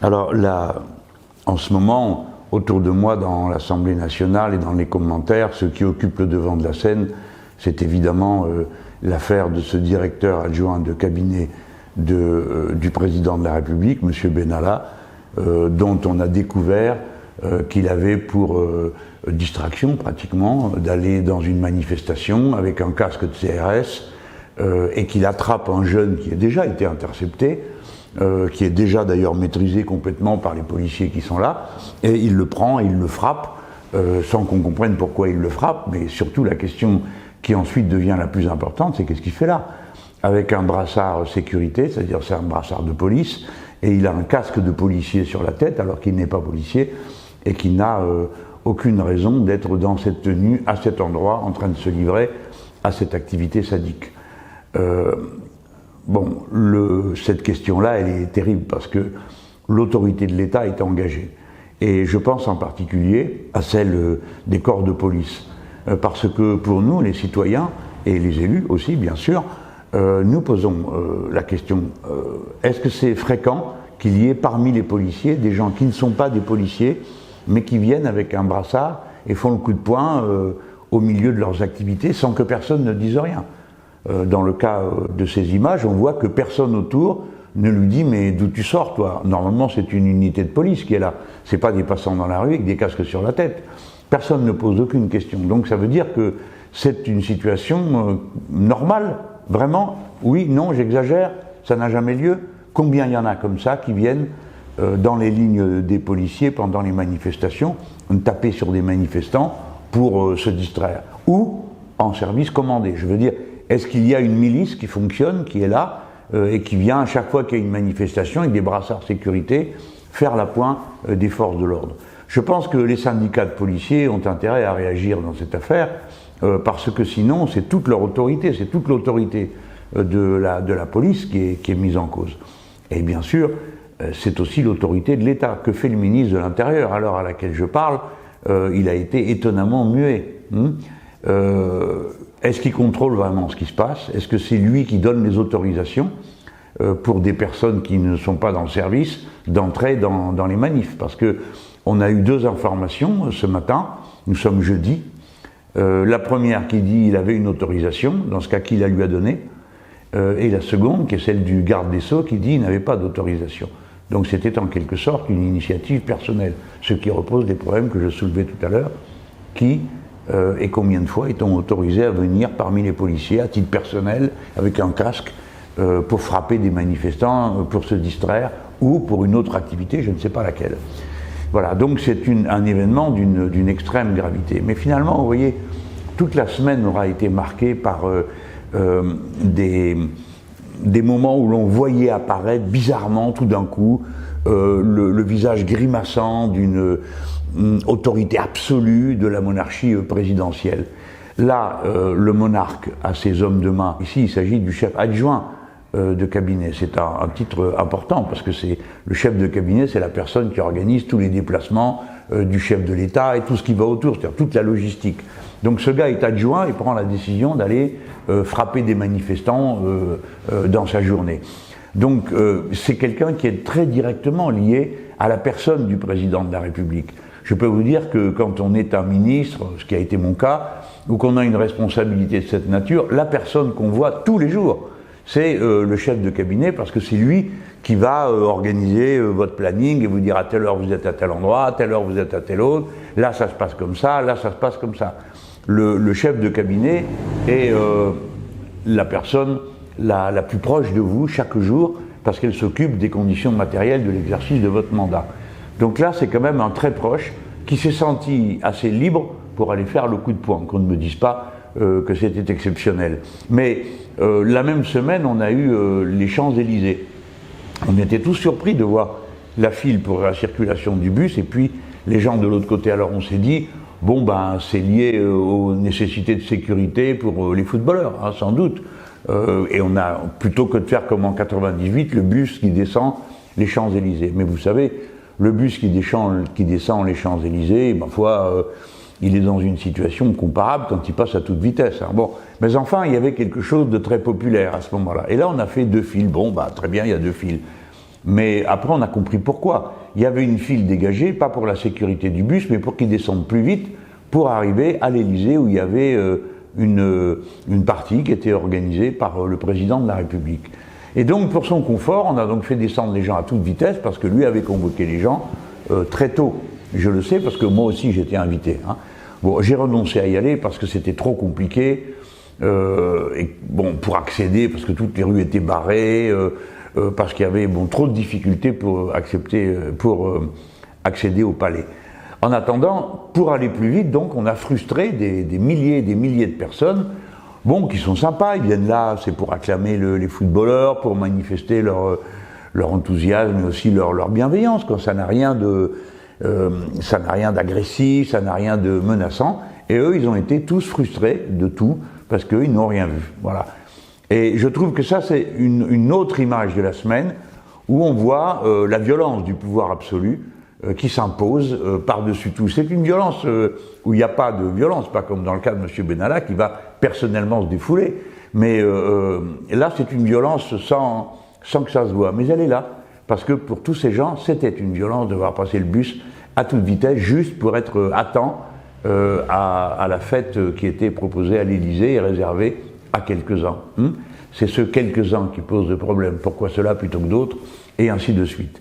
Alors là, en ce moment, autour de moi, dans l'Assemblée nationale et dans les commentaires, ce qui occupe le devant de la scène, c'est évidemment l'affaire de ce directeur adjoint de cabinet du président de la République, M. Benalla, dont on a découvert qu'il avait pour distraction pratiquement d'aller dans une manifestation avec un casque de CRS et qu'il attrape un jeune qui a déjà été intercepté, qui est déjà d'ailleurs maîtrisé complètement par les policiers qui sont là, et il le prend et il le frappe, sans qu'on comprenne pourquoi il le frappe, mais surtout la question qui ensuite devient la plus importante, c'est qu'est-ce qu'il fait là? Avec un brassard sécurité, c'est-à-dire c'est un brassard de police, et il a un casque de policier sur la tête alors qu'il n'est pas policier, et qu'il n'a aucune raison d'être dans cette tenue, à cet endroit, en train de se livrer à cette activité sadique. Bon, cette question-là, elle est terrible parce que l'autorité de l'État est engagée. Et je pense en particulier à celle des corps de police. Parce que pour nous, les citoyens, et les élus aussi, bien sûr, nous posons la question, est-ce que c'est fréquent qu'il y ait parmi les policiers des gens qui ne sont pas des policiers, mais qui viennent avec un brassard et font le coup de poing au milieu de leurs activités sans que personne ne dise rien? Dans le cas de ces images, on voit que personne autour ne lui dit « mais d'où tu sors toi ?» Normalement c'est une unité de police qui est là, c'est pas des passants dans la rue avec des casques sur la tête. Personne ne pose aucune question, donc ça veut dire que c'est une situation normale, vraiment. Oui, non, j'exagère, ça n'a jamais lieu. Combien il y en a comme ça qui viennent dans les lignes des policiers pendant les manifestations, taper sur des manifestants pour se distraire, ou en service commandé. Je veux dire, est-ce qu'il y a une milice qui fonctionne, qui est là, et qui vient à chaque fois qu'il y a une manifestation avec des brassards sécurité faire la pointe des forces de l'ordre? Je pense que les syndicats de policiers ont intérêt à réagir dans cette affaire, parce que sinon c'est toute leur autorité, c'est toute l'autorité de la police qui est mise en cause. Et bien sûr, c'est aussi l'autorité de l'État. Que fait le ministre de l'Intérieur? À l'heure à laquelle je parle, il a été étonnamment muet. Est-ce qu'il contrôle vraiment ce qui se passe? Est-ce que c'est lui qui donne les autorisations pour des personnes qui ne sont pas dans le service d'entrer dans les manifs? Parce que on a eu deux informations ce matin, nous sommes jeudi. La première qui dit qu'il avait une autorisation, dans ce cas qui la lui a donnée, et la seconde qui est celle du garde des Sceaux qui dit qu'il n'avait pas d'autorisation. Donc c'était en quelque sorte une initiative personnelle, ce qui repose des problèmes que je soulevais tout à l'heure, qui et combien de fois est-on autorisé à venir parmi les policiers à titre personnel avec un casque pour frapper des manifestants, pour se distraire ou pour une autre activité, je ne sais pas laquelle. Voilà, donc c'est un événement d'une extrême gravité. Mais finalement, vous voyez, toute la semaine aura été marquée par des moments où l'on voyait apparaître bizarrement, tout d'un coup, le visage grimaçant d'une autorité absolue de la monarchie présidentielle. Là, le monarque a ses hommes de main. Ici, il s'agit du chef adjoint de cabinet. C'est un titre important parce que c'est le chef de cabinet, c'est la personne qui organise tous les déplacements du chef de l'État et tout ce qui va autour, c'est-à-dire toute la logistique. Donc ce gars est adjoint et prend la décision d'aller frapper des manifestants dans sa journée. Donc c'est quelqu'un qui est très directement lié à la personne du président de la République. Je peux vous dire que quand on est un ministre, ce qui a été mon cas, ou qu'on a une responsabilité de cette nature, la personne qu'on voit tous les jours, c'est le chef de cabinet, parce que c'est lui qui va organiser votre planning et vous dire à telle heure vous êtes à tel endroit, à telle heure vous êtes à tel autre, là ça se passe comme ça, là ça se passe comme ça. Le chef de cabinet est la personne la plus proche de vous chaque jour, parce qu'elle s'occupe des conditions matérielles de l'exercice de votre mandat. Donc là, c'est quand même un très proche qui s'est senti assez libre pour aller faire le coup de poing, qu'on ne me dise pas que c'était exceptionnel. Mais la même semaine, on a eu les Champs-Élysées. On était tous surpris de voir la file pour la circulation du bus, et puis les gens de l'autre côté. Alors on s'est dit, bon ben c'est lié aux nécessités de sécurité pour les footballeurs, hein, sans doute. Et on a, plutôt que de faire comme en 98, le bus qui descend les Champs-Élysées. Mais vous savez, le bus qui descend les Champs-Élysées, ma foi, il est dans une situation comparable quand il passe à toute vitesse. Hein. Bon, mais enfin, il y avait quelque chose de très populaire à ce moment-là. Et là, on a fait deux files. Bon, bah très bien, il y a deux files. Mais après, on a compris pourquoi. Il y avait une file dégagée, pas pour la sécurité du bus, mais pour qu'il descende plus vite, pour arriver à l'Élysée, où il y avait une partie qui était organisée par le président de la République. Et donc, pour son confort, on a donc fait descendre les gens à toute vitesse, parce que lui avait convoqué les gens très tôt. Je le sais, parce que moi aussi, j'étais invité. Hein. Bon, j'ai renoncé à y aller, parce que c'était trop compliqué. Et bon, pour accéder, parce que toutes les rues étaient barrées, parce qu'il y avait trop de difficultés pour accéder au palais. En attendant, pour aller plus vite, donc, on a frustré des milliers et des milliers de personnes, qui sont sympas, ils viennent là, c'est pour acclamer les footballeurs, pour manifester leur enthousiasme, mais aussi leur bienveillance, quoi. Ça n'a rien d'agressif, ça n'a rien de menaçant, et eux, ils ont été tous frustrés de tout, parce qu'ils n'ont rien vu, voilà. Et je trouve que ça, c'est une autre image de la semaine, où on voit la violence du pouvoir absolu qui s'impose par-dessus tout. C'est une violence où il n'y a pas de violence, pas comme dans le cas de M. Benalla, qui va personnellement se défouler, mais là, c'est une violence sans que ça se voit. Mais elle est là, parce que pour tous ces gens, c'était une violence de voir passer le bus à toute vitesse, juste pour être à temps à la fête qui était proposée à l'Élysée et réservée à quelques-uns. C'est ce quelques-uns qui pose le problème. Pourquoi cela plutôt que d'autres? Et ainsi de suite.